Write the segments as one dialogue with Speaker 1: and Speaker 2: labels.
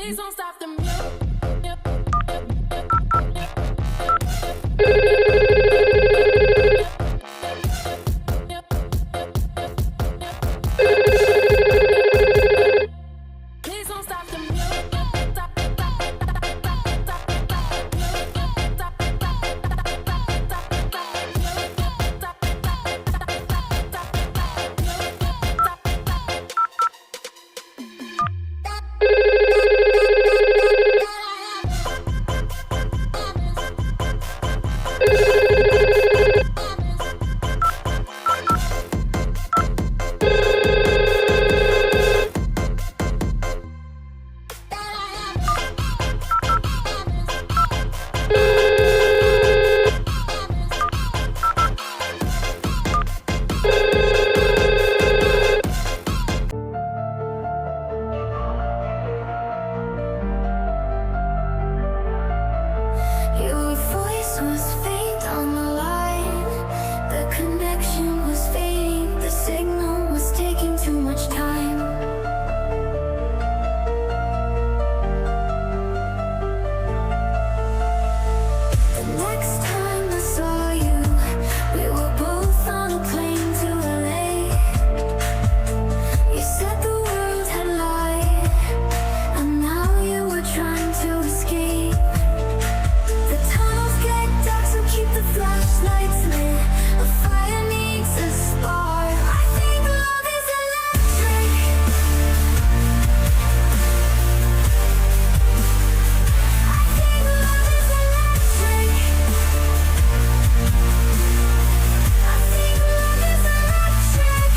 Speaker 1: Please don't stop the music. Please don't stop the music.
Speaker 2: Your voice was faint on the line. The connection was fading. The signal was taking too much time. The next time I saw you, we were both on a plane to LA. You said the world had lied, and now you were trying to escape. The tunnels get dark, so keep the flashlights lit. A fire needs a spark. I think love is electric. I think love is electric. I think love is electric.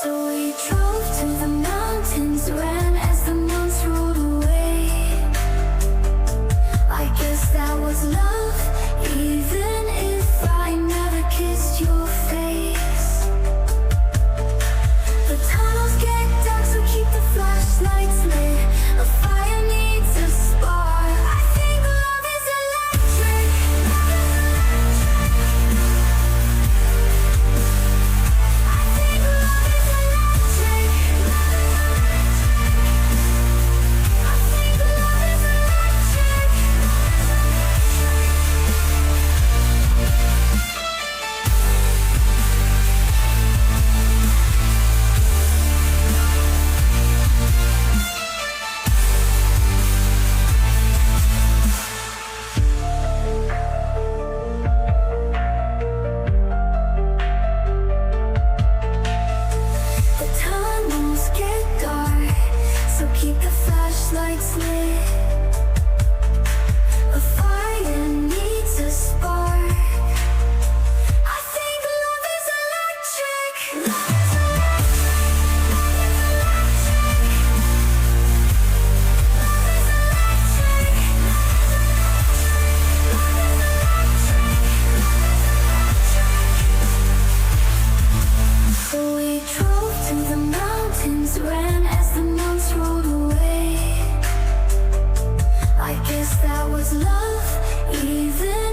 Speaker 2: So we drove to the mountains, ran as the months rolled away. I guess that was love, even if I never kissed your face. The tunnels get dark, so keep the flashlights lit. A fire needs a spark. I think love is electric. Love is electric. I think love is electric. Love is electric. I think love is electric. The tunnels get dark, so keep the flashlights lit. A fire needs a spark. I think love is electric. Love is electric. Love is electric. Love is electric. Love is electric. So we drove to the mountains, ran as the months rolled away. I guess that was love, even